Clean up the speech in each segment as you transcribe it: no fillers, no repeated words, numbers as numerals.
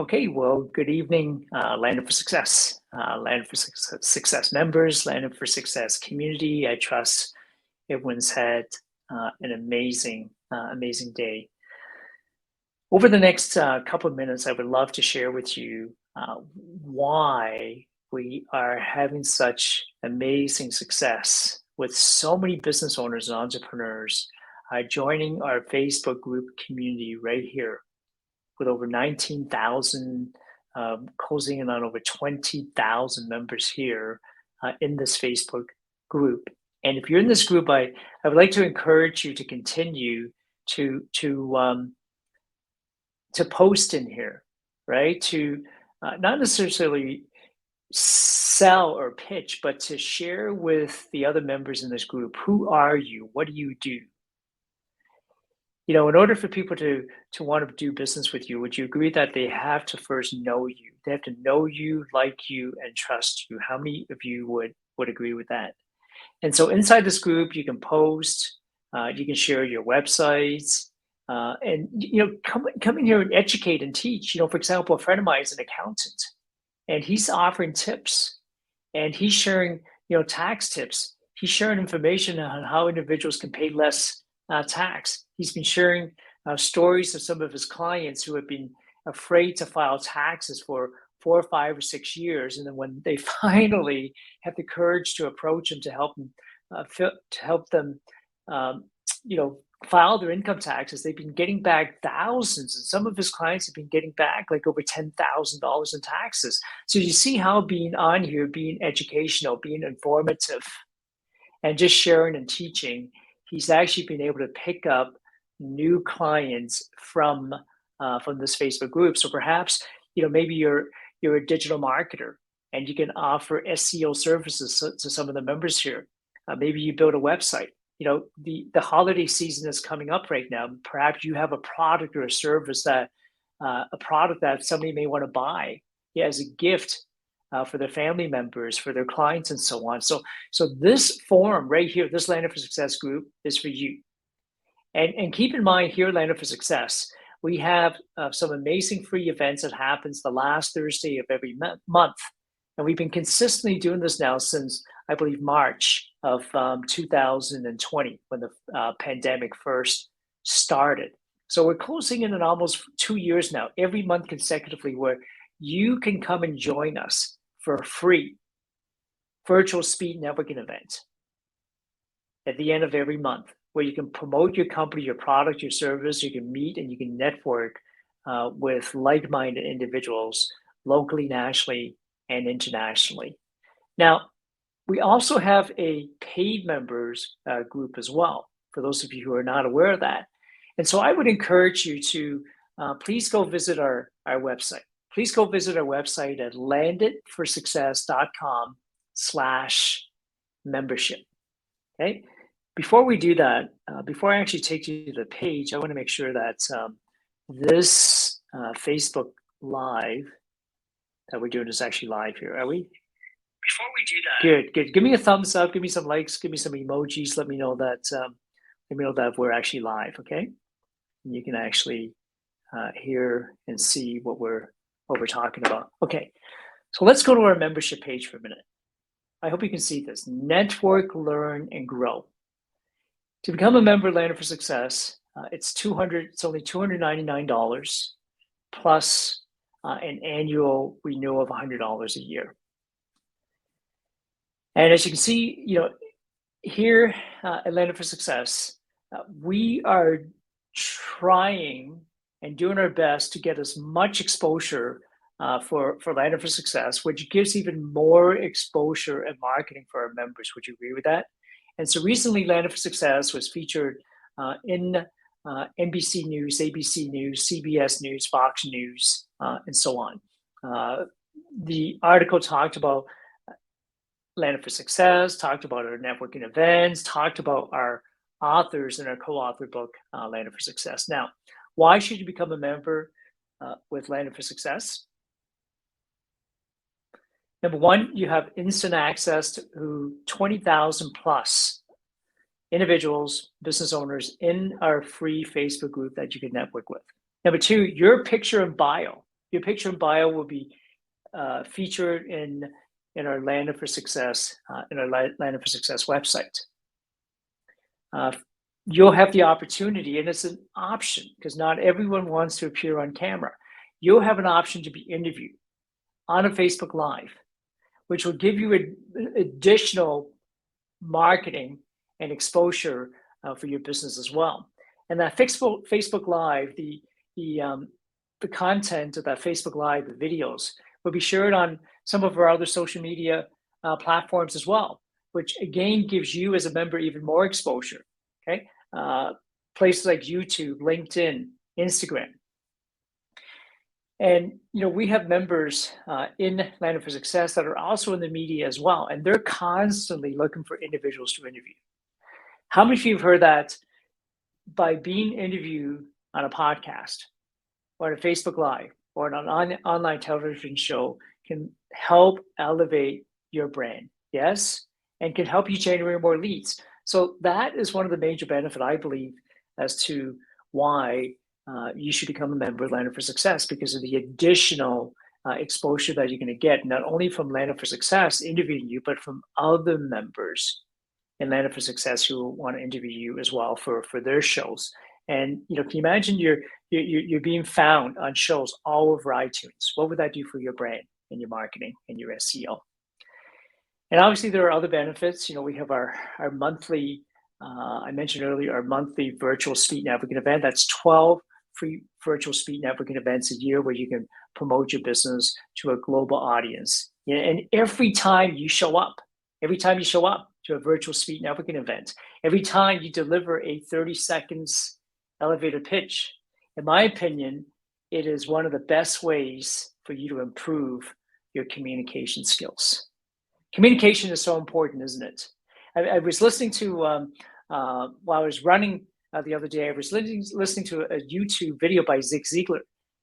Okay, well, good evening, Landing for Success, Landing for Success members, Landing for Success community. I trust everyone's had an amazing day. Over the next couple of minutes, I would love to share with you why we are having such amazing success with so many business owners and entrepreneurs joining our Facebook group community right here with over 19,000, closing in on over 20,000 members here in this Facebook group. And if you're in this group, I would like to encourage you to continue to to um, to post in here, right? To not necessarily sell or pitch, but to share with the other members in this group. Who are you? What do you do? In order for people to want to do business with you, would you agree that they have to first know you? They have to know you, like you, and trust you. How many of you would agree with that? And so inside this group, you can post, you can share your websites, and come in here and educate and teach. For example, a friend of mine is an accountant, and he's offering tips, and he's sharing tax tips. He's sharing information on how individuals can pay less tax. He's been sharing stories of some of his clients who have been afraid to file taxes for 4 or 5 or 6 years, and then when they finally have the courage to approach him to help them, um, file their income taxes, they've been getting back thousands, and some of his clients have been getting back like over $10,000 in taxes. So you see how being on here, being educational, being informative, and just sharing and teaching, he's actually been able to pick up new clients from this Facebook group. So perhaps maybe you're a digital marketer and you can offer SEO services to some of the members here. Maybe you build a website. The holiday season is coming up right now. Perhaps you have a product or a service that somebody may want to buy, as a gift for their family members, for their clients, and so on. So this forum right here, this Landing for Success group, is for you. And keep in mind here, Landing for Success, we have some amazing free events that happens the last Thursday of every month. And we've been consistently doing this now since, I believe, March of 2020, when the pandemic first started. So we're closing in on almost 2 years now, every month consecutively, where you can come and join us for a free virtual speed networking event at the end of every month, where you can promote your company, your product, your service. You can meet and you can network with like-minded individuals locally, nationally, and internationally. Now, we also have a paid members group as well, for those of you who are not aware of that. And so I would encourage you to please go visit our website. Please go visit our website at landedforsuccess.com/membership. Okay. Before we do that, before I actually take you to the page, I want to make sure that this Facebook Live that we're doing is actually live here. Are we? Before we do that, good. Give me a thumbs up. Give me some likes. Give me some emojis. Let me know that we're actually live. Okay, and you can actually hear and see what we're talking about. Okay, so let's go to our membership page for a minute. I hope you can see this. Network, learn, and grow. To become a member of Landing for Success, it's only $299 plus an annual renewal of $100 a year. And as you can see, here at Landing for Success, we are trying and doing our best to get as much exposure for Landing for Success, which gives even more exposure and marketing for our members. Would you agree with that? And so recently, Landing for Success was featured in NBC News, ABC News, CBS News, Fox News, and so on. The article talked about Landing for Success, talked about our networking events, talked about our authors in our co-author book, Landing for Success. Now, why should you become a member with Landing for Success? Number one, you have instant access to 20,000 plus individuals, business owners in our free Facebook group that you can network with. Number two, your picture and bio your picture and bio will be featured in our Landing for Success website. You'll have the opportunity, and it's an option because not everyone wants to appear on camera. You'll have an option to be interviewed on a Facebook Live, which will give you additional marketing and exposure for your business as well. And that Facebook Live, the content of that Facebook Live, the videos, will be shared on some of our other social media platforms as well, which again gives you as a member even more exposure. Okay, places like YouTube, LinkedIn, Instagram. And we have members in Landing for Success that are also in the media as well, and they're constantly looking for individuals to interview. How many of you have heard that by being interviewed on a podcast or on a Facebook Live or on an online television show can help elevate your brand? Yes, and can help you generate more leads. So that is one of the major benefits, I believe, as to why you should become a member of Landing for Success, because of the additional exposure that you're going to get, not only from Landing for Success interviewing you, but from other members in Landing for Success who want to interview you as well for their shows. And can you imagine you're being found on shows all over iTunes? What would that do for your brand and your marketing and your SEO? And obviously, there are other benefits. We have our monthly, I mentioned earlier, our monthly virtual speed networking event. That's 12 free virtual speed networking events a year where you can promote your business to a global audience. And every time you show up to a virtual speed networking event, every time you deliver a 30 seconds elevator pitch, in my opinion, it is one of the best ways for you to improve your communication skills. Communication is so important, isn't it? I was listening to, while I was running the other day, I was listening to a YouTube video by Zig Ziglar.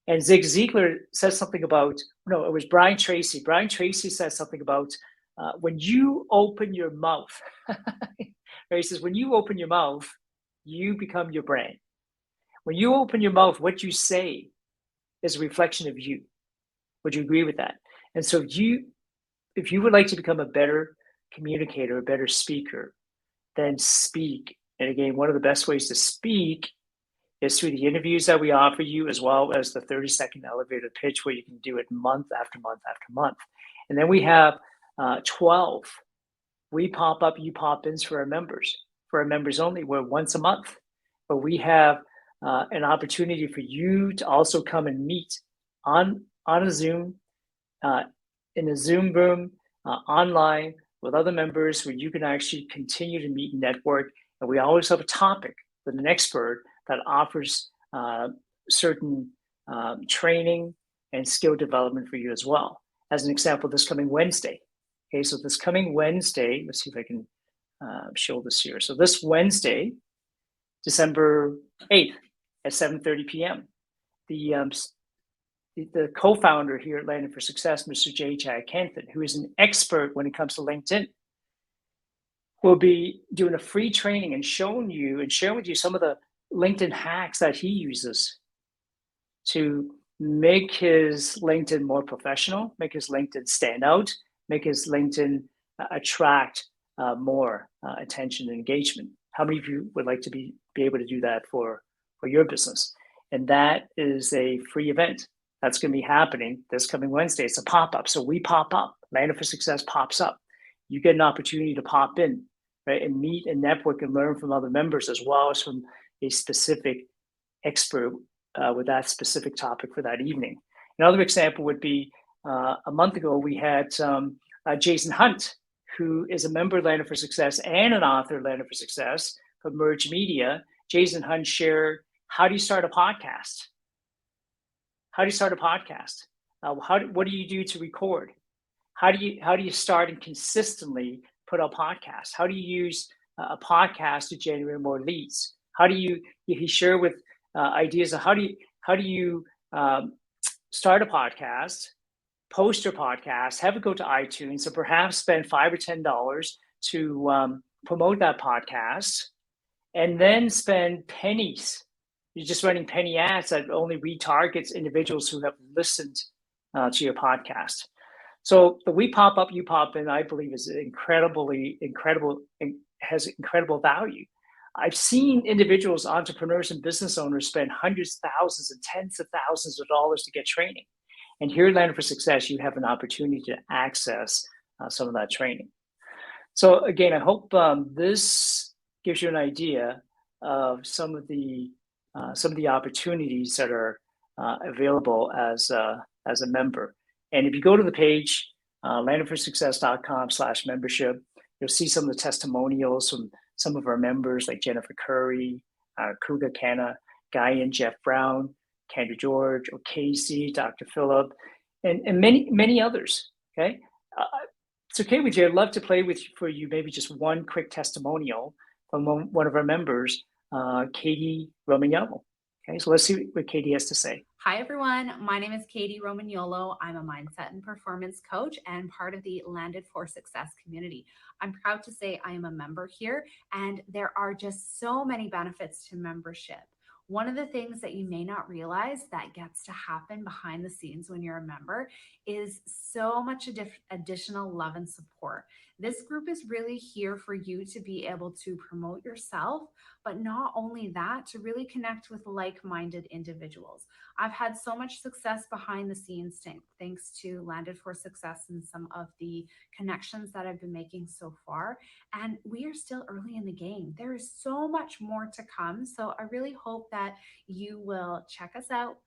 And Zig Ziglar says something about, no, it was Brian Tracy. Brian Tracy says something about when you open your mouth, right? He says, when you open your mouth, you become your brand. When you open your mouth, what you say is a reflection of you. Would you agree with that? And so if you would like to become a better communicator, a better speaker, then speak. And again, one of the best ways to speak is through the interviews that we offer you, as well as the 30-second elevator pitch where you can do it month after month after month. And then we have 12 we pop up, you pop ins for our members only. We're once a month, but we have an opportunity for you to also come and meet on a Zoom, in a Zoom room, online with other members where you can actually continue to meet and network. And we always have a topic with an expert that offers certain training and skill development for you as well. As an example, this coming Wednesday. Okay, so this coming Wednesday, let's see if I can show this here. So this Wednesday, December 8th at 7:30 p.m., the co-founder here at Landing for Success, Mr. J. Chad Kenton, who is an expert when it comes to LinkedIn, will be doing a free training and sharing with you some of the LinkedIn hacks that he uses to make his LinkedIn more professional, make his LinkedIn stand out, make his LinkedIn attract more attention and engagement. How many of you would like to be able to do that for your business? And that is a free event that's going to be happening this coming Wednesday. It's a pop-up. So we pop up. Landing for Success pops up. You get an opportunity to pop in, right, and meet and network and learn from other members, as well as from a specific expert with that specific topic for that evening. Another example would be a month ago, we had Jason Hunt, who is a member of Landing for Success and an author of Landing for Success from Merge Media. Jason Hunt shared, how do you start a podcast? How do you start a podcast? What do you do to record? How do you start and consistently put out podcasts? How do you use a podcast to generate more leads? He shared with ideas of how do you start a podcast, post your podcast, have it go to iTunes, so perhaps spend $5 or $10 to promote that podcast, and then spend pennies, You're just running penny ads that only retargets individuals who have listened to your podcast. So the We Pop Up, You Pop In, I believe, is incredible, has incredible value. I've seen individuals, entrepreneurs, and business owners spend hundreds, thousands, and tens of thousands of dollars to get training. And here at Land for Success, you have an opportunity to access some of that training. So again, I hope this gives you an idea of some of the opportunities that are available as a member. And if you go to the page, landforsuccess.com/membership, you'll see some of the testimonials from some of our members like Jennifer Curry, Kuga Kanna, Guy and Jeff Brown, Kendra George, O'Casey, Dr. Phillip, and many others. Okay. It's okay with you. I'd love to play for you maybe just one quick testimonial from one of our members, Katie Romagnolo. Okay, so let's see what Katie has to say. Hi, everyone. My name is Katie Romagnolo. I'm a mindset and performance coach and part of the Landed for Success community. I'm proud to say I am a member here, and there are just so many benefits to membership. One of the things that you may not realize that gets to happen behind the scenes when you're a member is so much additional love and support. This group is really here for you to be able to promote yourself, but not only that, to really connect with like-minded individuals. I've had so much success behind the scenes thanks to Landed for Success and some of the connections that I've been making so far. And we are still early in the game. There is so much more to come. So I really hope that you will check us out.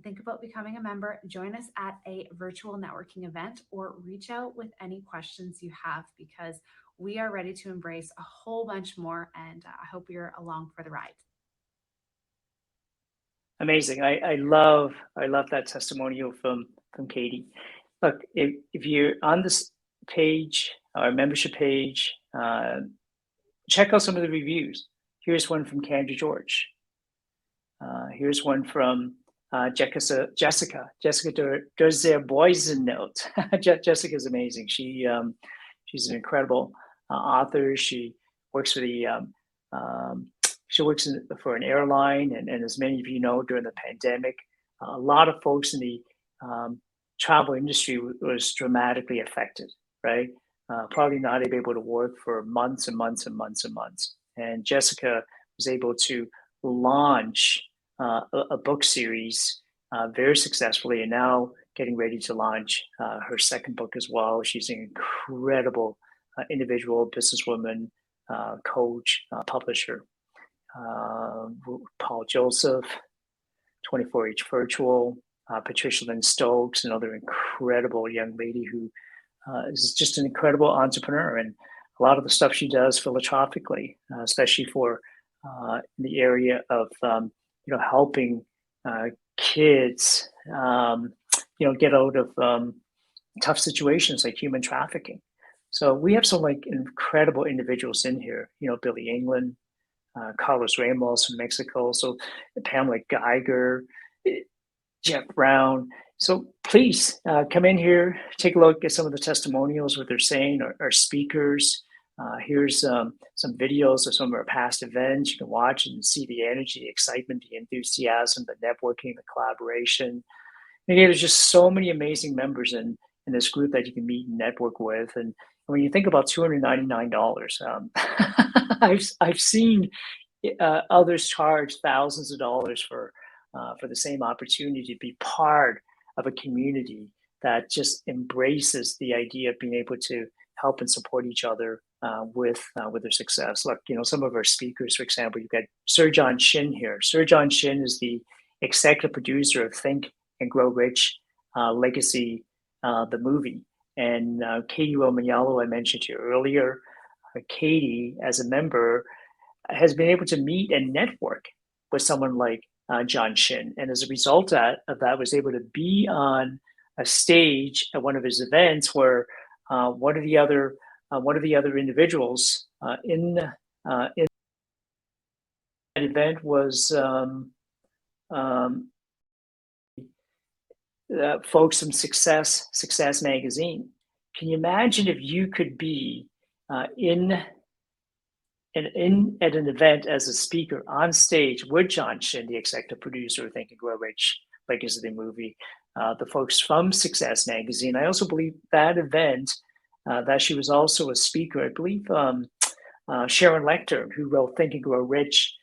Think about becoming a member, join us at a virtual networking event, or reach out with any questions you have, because we are ready to embrace a whole bunch more, and I hope you're along for the ride. Amazing. I love that testimonial from Katie. Look, if you're on this page, our membership page, check out some of the reviews. Here's one from Kendra George. Here's one from Jessica does their boys and note. Jessica's amazing. She's an incredible author. She works for for an airline, and as many of you know, during the pandemic, a lot of folks in the travel industry was dramatically affected. Right, probably not able to work for months and months and months and months. And Jessica was able to launch a book series very successfully, and now getting ready to launch her second book as well. She's an incredible individual, businesswoman, coach, publisher. Paul Joseph, 24H Virtual, Patricia Lynn Stokes, another incredible young lady who is just an incredible entrepreneur, and a lot of the stuff she does philanthropically, especially for in the area of helping kids get out of tough situations like human trafficking. So we have some incredible individuals in here. Billy England, Carlos Ramos from Mexico, so Pamela Geiger, Jeff Brown. So please come in here, take a look at some of the testimonials, what they're saying, our speakers. Here's some videos of some of our past events. You can watch and see the energy, the excitement, the enthusiasm, the networking, the collaboration. And again, there's just so many amazing members in this group that you can meet and network with. And when you think about $299, I've seen others charge thousands of dollars for the same opportunity to be part of a community that just embraces the idea of being able to help and support each other with their success. Look, some of our speakers, for example, you've got Sir John Shin here. Sir John Shin is the executive producer of Think and Grow Rich Legacy, the movie. And Katie Romagnolo, I mentioned to you earlier. Katie, as a member, has been able to meet and network with someone like John Shin, and as a result of that, was able to be on a stage at one of his events where one of the other individuals in that event was folks from Success Magazine. Can you imagine if you could be in at an event as a speaker on stage with John Shin, the executive producer of Think and Grow Rich, like is the movie, the folks from Success Magazine. I also believe that event, that she was also a speaker. I believe Sharon Lecter, who wrote Think and Grow Rich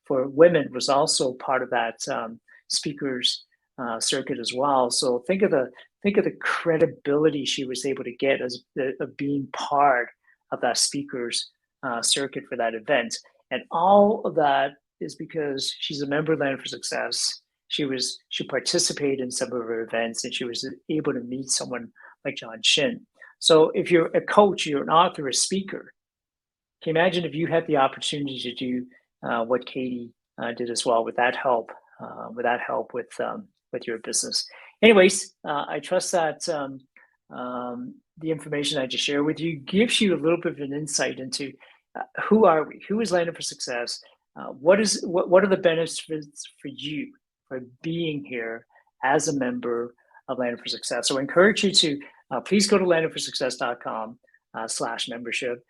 for women, was also part of that speakers circuit as well. So think of the credibility she was able to get as of being part of that speakers circuit for that event, and all of that is because she's a member of Land for Success. She participated in some of her events, and she was able to meet someone like John Shin. So if you're a coach, you're an author, a speaker, can you imagine if you had the opportunity to do what Katie did as well with that help, with your business? Anyways, I trust that the information I just shared with you gives you a little bit of an insight into who are we, who is Landing for Success, what are the benefits for you for being here as a member of Landing for Success. So I encourage you to please go to landingforsuccess.com/membership.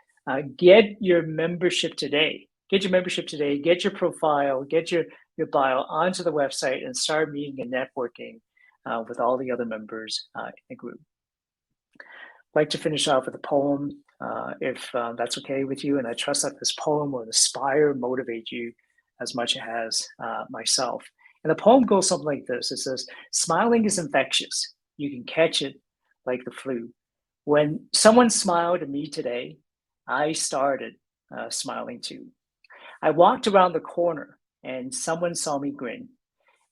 Get your membership today. Get your membership today. Get your profile. Get your bio onto the website and start meeting and networking with all the other members in the group. I'd like to finish off with a poem, if that's okay with you. And I trust that this poem will inspire, motivate you as much as myself. And the poem goes something like this. It says, "Smiling is infectious. You can catch it like the flu. When someone smiled at me today, I started smiling too. I walked around the corner and someone saw me grin.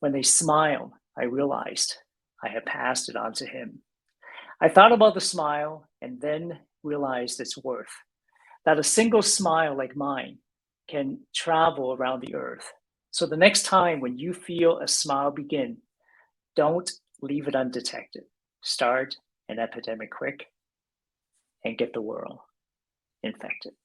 When they smiled, I realized I had passed it on to him. I thought about the smile and then realized its worth, that a single smile like mine can travel around the earth. So the next time when you feel a smile begin, don't leave it undetected. Start an epidemic quick and get the world infected."